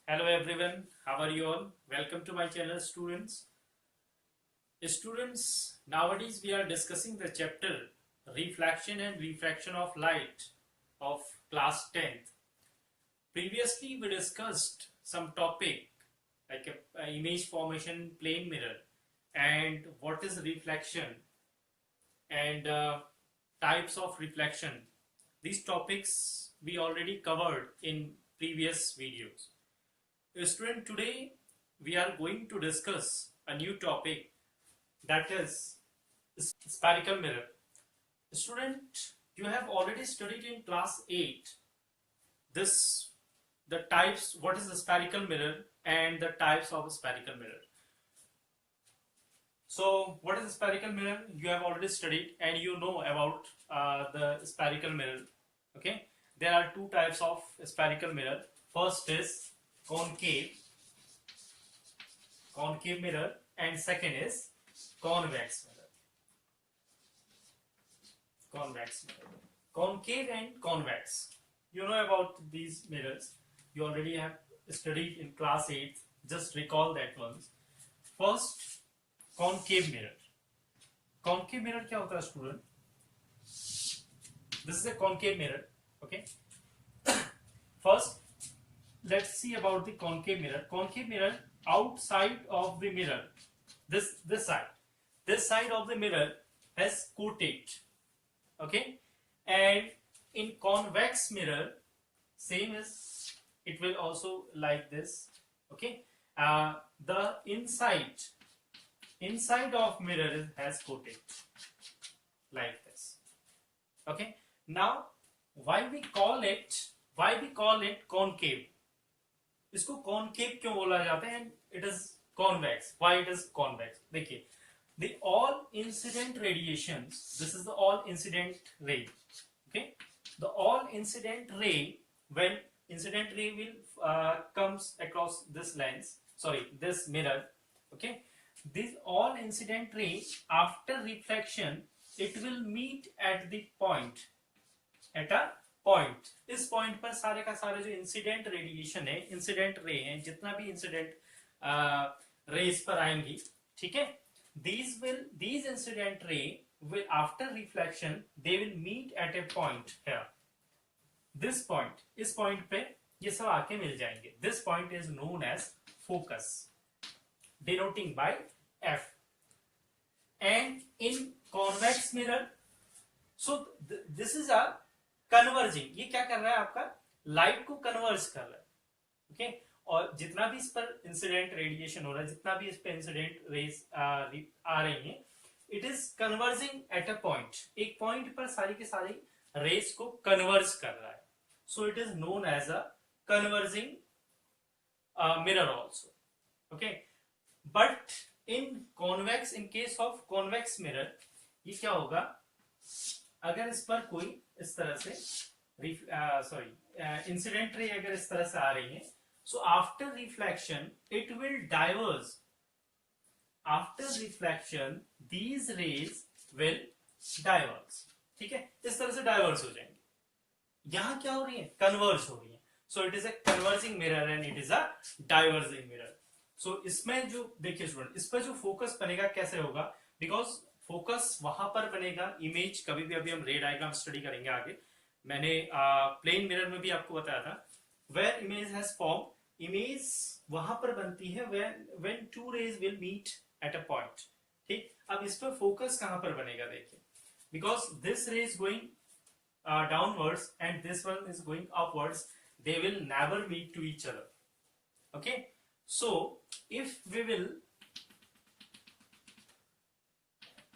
Hello everyone, how are you all? Welcome to my channel students. Students, nowadays we are discussing the chapter Reflection and Refraction of Light of class 10th. Previously we discussed some topic like a image formation plane mirror and what is reflection and types of reflection. These topics we already covered in previous videos. Student, today we are going to discuss a new topic, that is spherical mirror. Student, you have already studied in class 8 the types, what is the spherical mirror and the types of a spherical mirror. So what is a spherical mirror? You have already studied and you know about the spherical mirror. Okay, there are two types of spherical mirror. First is concave mirror and second is convex mirror. Concave and convex, you know about these mirrors, you already have studied in class 8, just recall that ones. First, concave mirror. Concave mirror क्या होता है student? This is a concave mirror. Okay, first let's see about the concave mirror. Concave mirror, outside of the mirror, this side of the mirror has coated. Okay, and in convex mirror, same as it will also like this. Okay, the inside of mirror has coated like this. Okay, now why we call it concave? इसको concave क्यों बोला जाता है? It is convex. Why it is convex? देखिए, the all incident radiations, this is the all incident ray. Okay, the all incident ray, when incident ray will comes across this lens, this mirror. Okay, this all incident ray, after reflection, it will meet at the point, at a point. इस point पर सारे का सारे जो incident radiation है, incident ray है, जितना भी इंसिडेंट रेस पर आएंगी, ठीक है, these incident ray will, after reflection, they will meet at a point here. This point, इस पॉइंट पे ये सब आके मिल जाएंगे. This point is known as focus, denoting by F. And in convex mirror, so this is a converging. ये क्या कर रहा है? आपका लाइट को कन्वर्ज कर रहा है. ओके, और जितना भी इस पर इंसिडेंट रेडिएशन हो रहा है, जितना भी इस पर इंसिडेंट रेज आ रही हैं, it is converging eight a point. एक पॉइंट पर सारी की सारी रेस को कन्वर्ज कर रहा है. So it is known as a converging mirror also. Okay, but in convex, in case of convex mirror, ये क्या होगा? अगर इस पर कोई इस तरह से इंसिडेंट रे अगर इस तरह से आ रही है, so after reflection it will diverge. After reflection these raise will diverge. ठीक है, इस तरह से डाइवर्ज हो जाएंगे. यहां क्या हो रही है? कन्वर्ज हो रही है. So it is a converging mirror and it is a diverging mirror. So इसमें जो देखिए स्टूडेंट, इस पर जो फोकस बनेगा कैसे होगा? बिकॉज फोकस वहां पर बनेगा, इमेज कभी भी, अभी हम रे डायग्राम स्टडी करेंगे आगे, मैंने प्लेन मिरर में भी आपको बताया था, where image has form, image वहां पर बनती है when two rays will meet at a point. ठीक, अब इस पर फोकस कहां पर बनेगा? देखिए, because this ray is going downwards and this one is going upwards, they will never meet to each other. Okay, so if we will,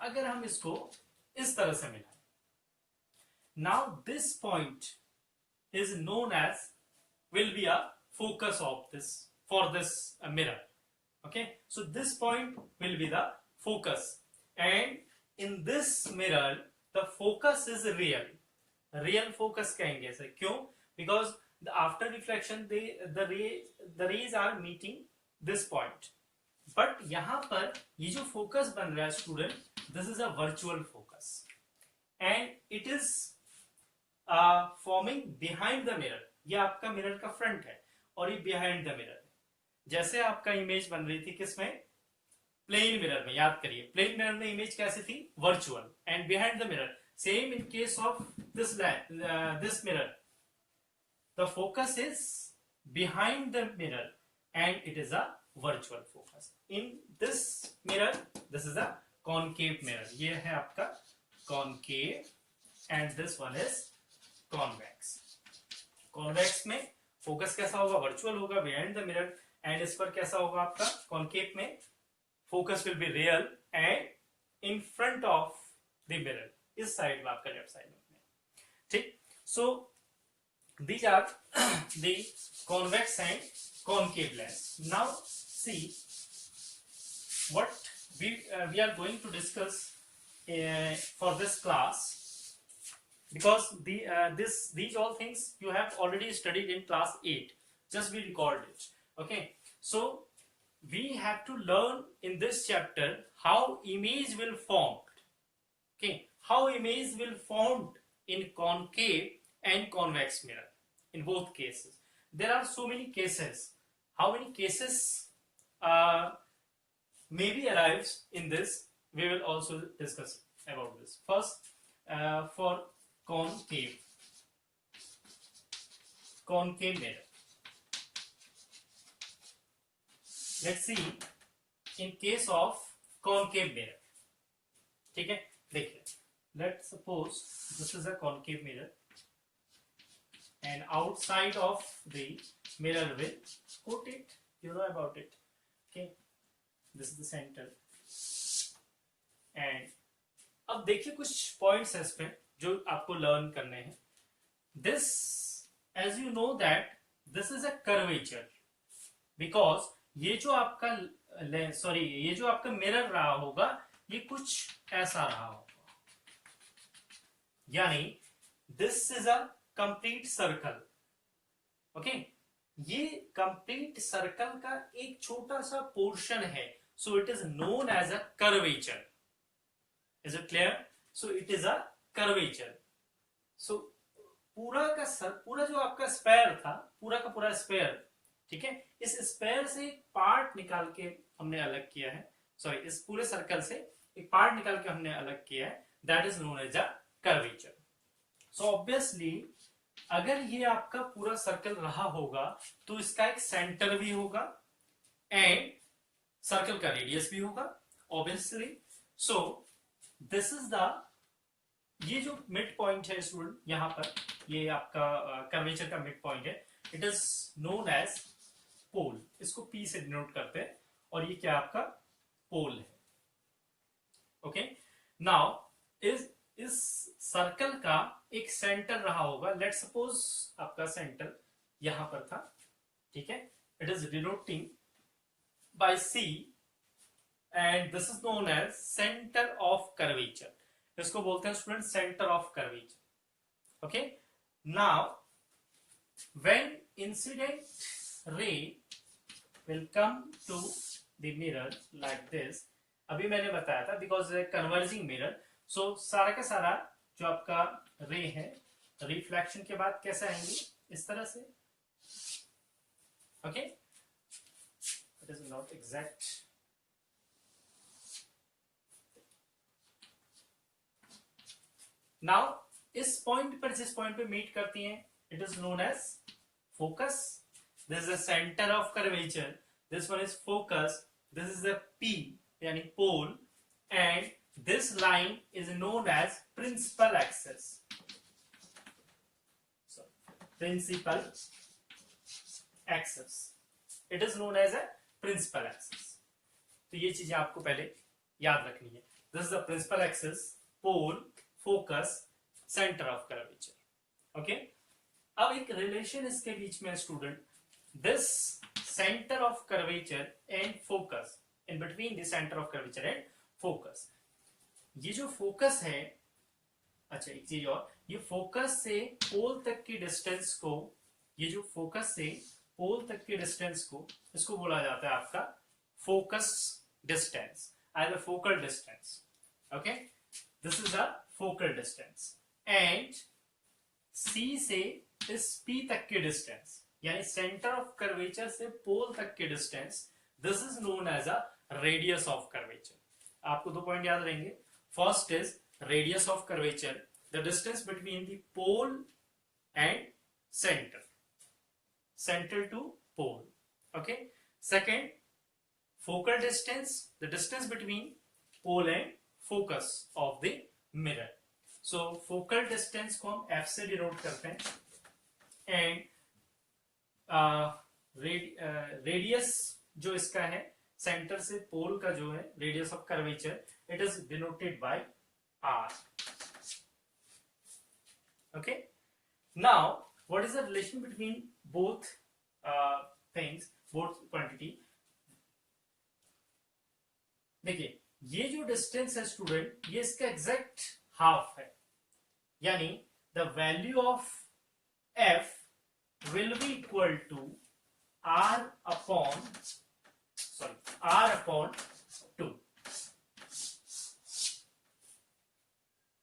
अगर हम इसको इस तरह से मिलाएं, now this point is known as, will be a focus of this, for this mirror. Okay, so this point will be the focus and in this mirror the focus is real focus कहेंगे ऐसे. क्यों? Because after reflection the rays are meeting this point. But यहां पर ये जो focus बन रहा है student, this is a virtual focus and it is forming behind the mirror. ये आपका मिरर का फ्रंट है और ये बिहाइंड द मिरर। जैसे आपका इमेज बन रही थी किसमें, प्लेन मिरर में, याद करिए प्लेन मिरर में इमेज कैसी थी, virtual, and behind the mirror same in case of this mirror, the focus is behind the mirror and it is a virtual focus. In this mirror, this is a concave mirror. ये है आपका concave and this one is convex. Convex में focus कैसा होगा, virtual होगा, behind the mirror, and इस पर कैसा होगा आपका concave में focus will be real and in front of the mirror, इस साइड में आपका लेफ्ट साइड में, ठीक। सो these are the convex and concave lens. Now see what we are going to discuss for this class, because these all things you have already studied in class 8, just we recalled it. Okay, so we have to learn in this chapter how image will form. Okay, how image will form in concave and convex mirror. In both cases there are so many cases. How many cases maybe arrives in this, we will also discuss about this. First, for concave mirror, let's see in case of concave mirror, ठीक है। देखिए, let's suppose this is a concave mirror and outside of the mirror will put it, you know about it, okay, this is the center, and अब देखिए कुछ points है इसमें जो आपको लर्न करने हैं। This, as you know that this is a curvature, because ये जो आपका ये जो आपका मिरर रहा होगा ये कुछ ऐसा रहा होगा, यानी this is a complete circle, okay, ये कंप्लीट सर्कल का एक छोटा सा पोर्शन है, so it is known as a curvature. Is it clear? So it is a curvature. So पूरा जो आपका स्पेयर था, पूरा का पूरा स्पेयर, ठीक है, इस स्पेयर से एक पार्ट निकाल के हमने अलग किया है, सॉरी इस पूरे सर्कल से एक पार्ट निकाल के हमने अलग किया है, that is known as a curvature. So obviously अगर ये आपका पूरा सर्कल रहा होगा तो इसका एक सेंटर भी होगा एंड सर्कल का रेडियस भी होगा, obviously. So this is the, ये जो मिड पॉइंट है स्टूडेंट, यहां पर ये आपका कर्वेचर का मिड पॉइंट है, इट इज नोन एज पोल, इसको पी से डिनोट करते हैं, और ये क्या आपका पोल है, ओके। नाउ इस सर्कल का एक सेंटर रहा होगा, लेट सपोज आपका सेंटर यहां पर था, ठीक है, it is denoting by C and this is known as centre of curvature, इसको बोलते हैं student centre of curvature, okay. Now when incident ray will come to the mirror like this, अभी मैंने बताया था बिकॉज कन्वर्जिंग मिरर, सो सारा का सारा जो आपका रे है रिफ्लेक्शन के बाद कैसे आएंगे, इस तरह से, okay, it is not exact, now इस पॉइंट पर जिस पॉइंट पे मीट करती हैं, it is known as focus, this is the centre of curvature, this one is focus, this is the P यानी pole, and this line is known as principal axis. So, principal axis. It is known as a principal axis. तो ये चीजें आपको पहले याद रखनी है। This is the principal axis, pole, focus, center of curvature. Okay? अब एक रिलेशन इसके बीच में student, this center of curvature and focus, in between the center of curvature and focus, ये जो फोकस है, अच्छा एक चीज और, ये फोकस से पोल तक की डिस्टेंस को, ये जो फोकस से पोल तक की डिस्टेंस को, इसको बोला जाता है आपका focus distance, either focal distance, okay, this is the focal distance, and C से इस P तक की डिस्टेंस, यानी सेंटर ऑफ कर्वेचर से पोल तक के distance, this is known as a radius of curvature. आपको 2 पॉइंट याद रहेंगे। First is radius of curvature, the distance between the pole and center, center to pole. Okay. Second, focal distance, the distance between pole and focus of the mirror. So focal distance को हम f से denote करते हैं and radius जो इसका है centre से पोल का जो है radius of curvature, it is denoted by r. Okay. Now what is the relation between both things, both quantity? देखिए ये जो डिस्टेंस है स्टूडेंट, ये इसका एग्जैक्ट हाफ है, यानी the value of f will be equal to r upon 2,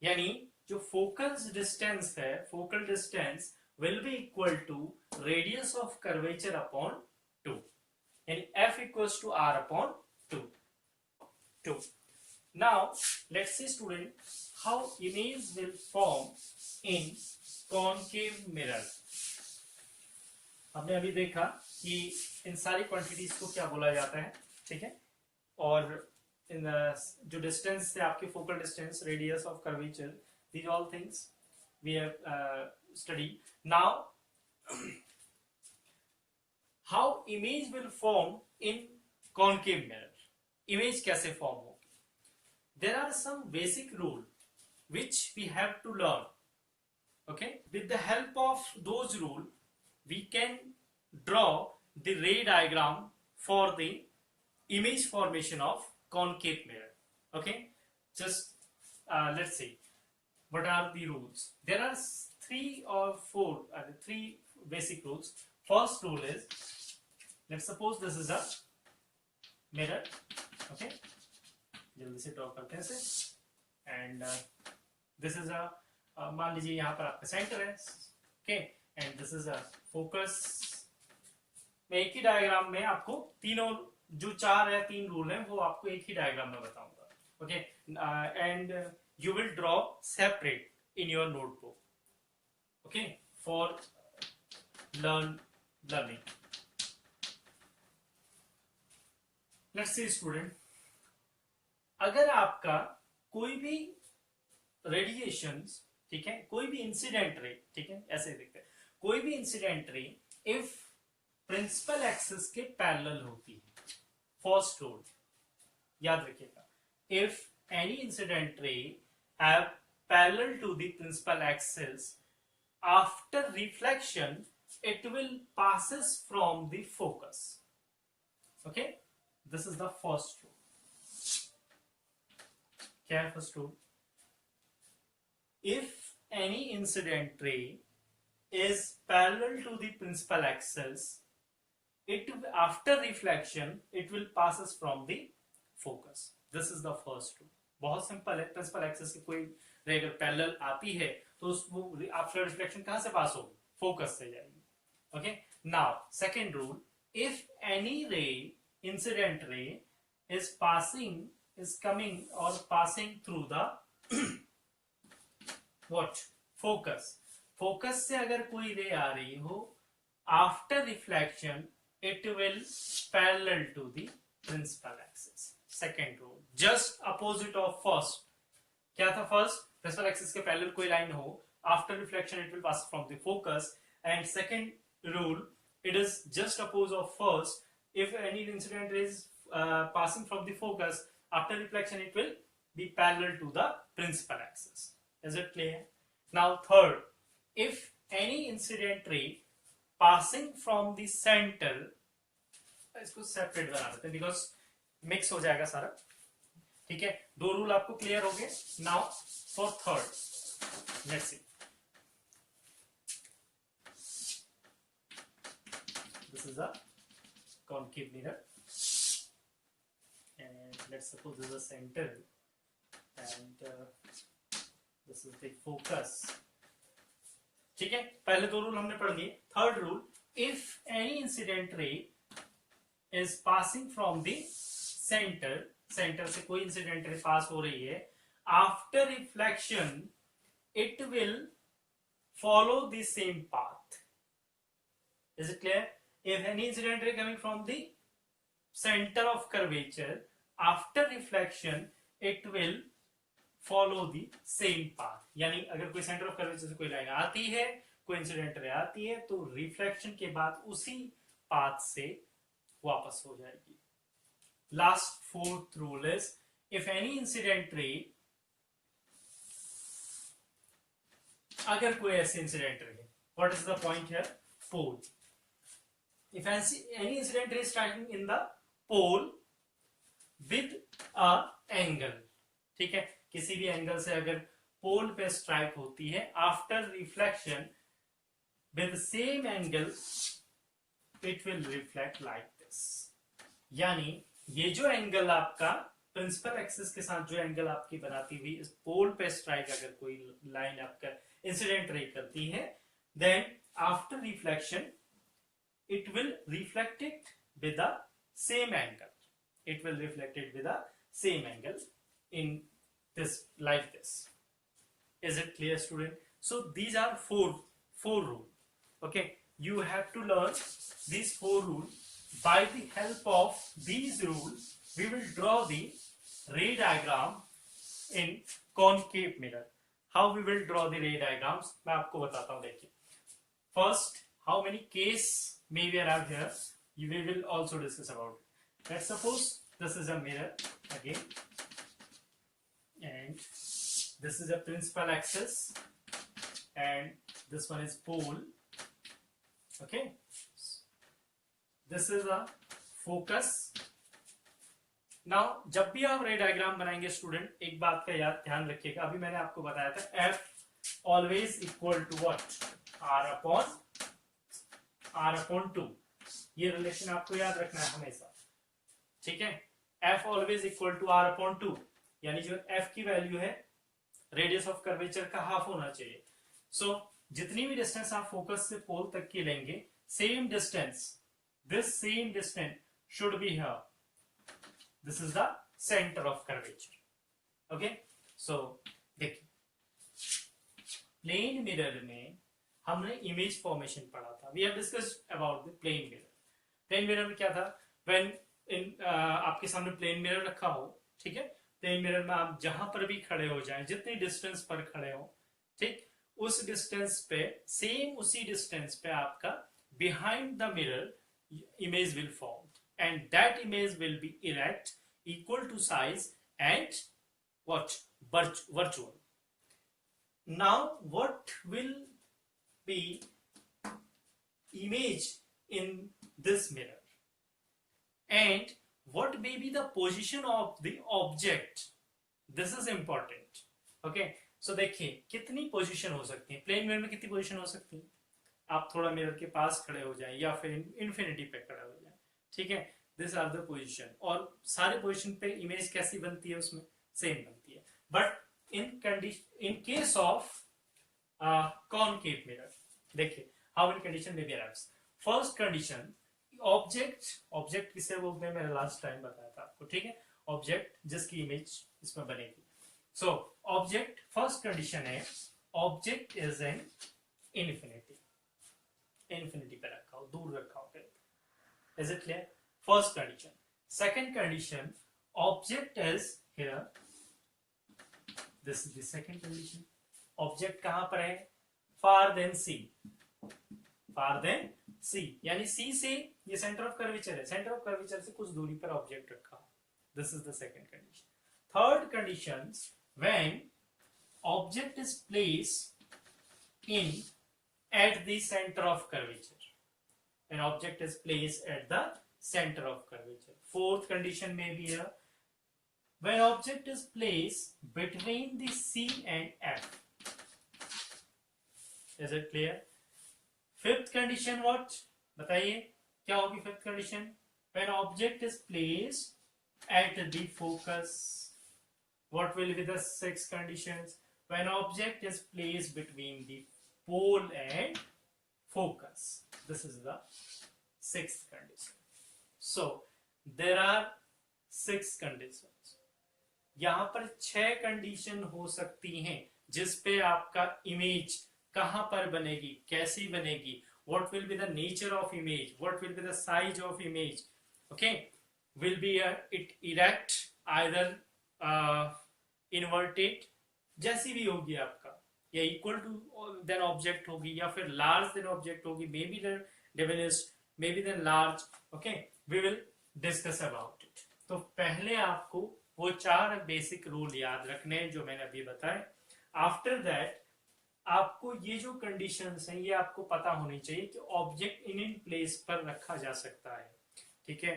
यानी जो फोकल डिस्टेंस है, focal distance will be equal to radius of curvature upon 2, and f equals to r upon 2. Now let's see student how image will form in concave mirror. हमने अभी देखा कि इन सारी quantities को क्या बोला जाता है, ठीक है, और इन जो डिस्टेंस है आपके focal distance, radius of curvature, these all things we have studied. Now how image will form in concave mirror, image कैसे form होगी? There are some basic rule which we have to learn. Okay, with the help of those rule we can draw the ray diagram for the image formation of concave mirror. Okay, just let's see what are the rules. There are 3 or 4 3 basic rules. First rule is, let's suppose this is a mirror. Okay, जल्दी से draw करते हैं इसे, and this is अ मान लीजिए यहाँ पर आपका सेंटर है, okay, and this is a focus. मैं एक ही डायग्राम में आपको तीनों जो 4 या 3 रूल हैं वो आपको एक ही डायग्राम में बताऊंगा, okay, and you will draw separate in your notebook, okay, for learning. Let's see student, अगर आपका कोई भी रेडिएशंस, ठीक है, कोई भी इंसिडेंट रे, ठीक है, ऐसे देखते हैं, कोई भी incident ray if principal axis के पैरेलल होती है, फर्स्ट रूल याद रखिएगा, if any incident ray have parallel to the principal axis, after reflection it will passes from the focus. Okay, this is the first rule. क्या है first rule? If any incident ray is parallel to the principal axis, it after reflection it will passes from the focus. This is the first rule. बहुत simple है, principal axis की कोई रे अगर parallel आती है तो वो आफ्टर रिफ्लेक्शन कहां से पास होगी? फोकस से जाएगी, okay. Now second rule, if any ray, incident ray is passing, is coming और passing through the what? Focus. Focus से अगर कोई रे आ रही हो, after reflection it will parallel to the principal axis. Second rule, just opposite of first. क्या था first? Principal axis के पैरेलल कोई लाइन हो, after reflection it will pass from the focus, and second rule, it is just opposite of first. If any incident is passing from the focus, after reflection it will be parallel to the principal axis. Is it clear? Now third, if any incident ray passing from the center, इसको separate बना देते हैं because mix हो जाएगा सारा, ठीक है। 2 rule आपको क्लियर हो गए। Now for third, let's see, this is a concave mirror and let's suppose this is a center and this is the focus, ठीक है। पहले 2 रूल हमने पढ़ लिए। Third rule, if any incident ray is passing from the center, centre से कोई incident ray पास हो रही है, after reflection it will follow the same path. Is it clear? If any incident ray coming from the center of curvature, after reflection it will follow the same path. यानी अगर कोई centre of curvature से कोई line आती है, कोई incident ray आती है, तो रिफ्लेक्शन के बाद उसी पाथ से वापस हो जाएगी. Last fourth rule is if any incident ray, अगर कोई ऐसे incident ray, what is the point here? Pole. If any incident ray striking in the pole with a angle, ठीक है, किसी भी एंगल से अगर पोल पे स्ट्राइक होती है, after reflection with same angle it will reflect like this. यानी ये जो एंगल आपका प्रिंसिपल एक्सिस के साथ जो एंगल आपकी बनाती हुई इस पोल पे स्ट्राइक अगर कोई लाइन आपका इंसिडेंट रे करती है, then after reflection it will reflect it with the same angle. It will reflect it with the same angle in this, like this. Is it clear, student? So these are four rules. Okay, you have to learn these 4 rules. By the help of these rules, we will draw the ray diagram in concave mirror. How we will draw the ray diagrams? मैं आपको बताता हूँ. देखिए, first, how many case may we have here? We will also discuss about it. Let's suppose this is a mirror again, and this is a principal axis, and this one is pole. Okay, this is a focus. Now, जब भी आप रे diagram बनाएंगे student, एक बात का याद ध्यान रखिएगा. अभी मैंने आपको बताया था F always equal to what? R upon 2. ये रिलेशन आपको याद रखना है हमेशा, ठीक है. F always equal to R upon 2, यानी जो F की वैल्यू है रेडियस ऑफ कर्वेचर का हाफ होना चाहिए. सो जितनी भी डिस्टेंस आप फोकस से पोल तक की लेंगे, same distance, this same distance should be here. This is the centre of curvature. Okay, so देखिए, प्लेन मिरर में हमने इमेज फॉर्मेशन पढ़ा था. We have discussed about the plane mirror. Plane mirror में क्या था? व्हेन आपके सामने प्लेन मिरर रखा हो, ठीक है, प्लेन मिरर में आप जहां पर भी खड़े हो जाएं, जितनी डिस्टेंस पर खड़े हो, ठीक, उस डिस्टेंस पे, सेम उसी डिस्टेंस पे आपका behind the mirror image will form, and that image will be erect, equal to size and what? virtual. Now what will be image in this mirror, and what may be the position of the object? This is important. Okay, so देखिए कितनी position हो सकती है plane mirror में. कितनी position हो सकती है? आप थोड़ा मिरर के पास खड़े हो जाएं या फिर इन्फिनिटी पे खड़े हो जाएं, ठीक है. This are the position. और सारे पोजीशन पे इमेज कैसी बनती है? उसमें सेम बनती है. But in case of concave mirror, देखिए how many condition may be arrives. First condition, object किसे बोलते हैं? मैंने लास्ट टाइम बताया था आपको, ठीक है. ऑब्जेक्ट जिसकी इमेज इसमें बनेगी. सो ऑब्जेक्ट, फर्स्ट कंडीशन है object is in infinity. Infinity पे रखा हो, दूर रखा हो. Is it clear? First condition. Second condition, object is here. This is the second condition. Object कहां पर है? फार देन सी. फार देन सी, यानी सी से ये सेंटर ऑफ कर्वेचर है, सेंटर ऑफ कर्वेचर से कुछ दूरी पर ऑब्जेक्ट रखा. This is the second condition. Third condition, when object is placed in at the centre of curvature. An object is placed at the center of curvature. Fourth condition may be here, when object is placed between the C and F. Is it clear? Fifth condition what? बताइए क्या होगी fifth condition? When object is placed at the focus. What will be the sixth conditions? When object is placed between the pole and focus. This is the sixth condition. So there are 6 conditions. यहां पर 6 condition हो सकती हैं जिस पे आपका image कहां पर बनेगी, कैसी बनेगी, what will be the nature of image, what will be the size of image, okay, will be it erect, either inverted, जैसी भी होगी आपका, या equal to then object होगी, या फिर large than object होगी, maybe then diminished, maybe then large, okay, we will discuss about it. तो पहले आपको वो 4 बेसिक रूल याद रखने हैं जो मैंने अभी बताए. आफ्टर दैट आपको ये जो कंडीशंस हैं ये आपको पता होनी चाहिए कि ऑब्जेक्ट इन प्लेस पर रखा जा सकता है. ठीक है,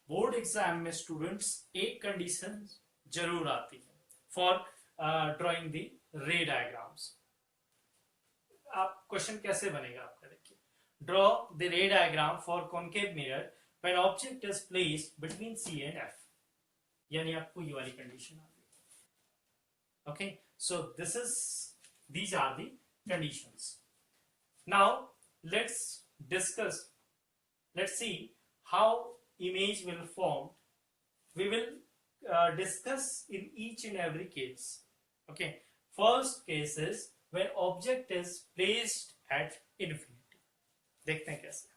बोर्ड एग्जाम में स्टूडेंट्स एक कंडीशन जरूर आती है फॉर ड्राइंग द रे डायग्राम्स. आप क्वेश्चन कैसे बनेगा आपका, देखिए, ड्रॉ द रे diagram for concave mirror when object is placed between C and F. यानी आपको ये वाली कंडीशन आ गई. Okay, so these are the conditions. Now let's see how image will form. We will discuss in each and every case. Okay, first case is when object is placed at infinity. देखते हैं कैसे.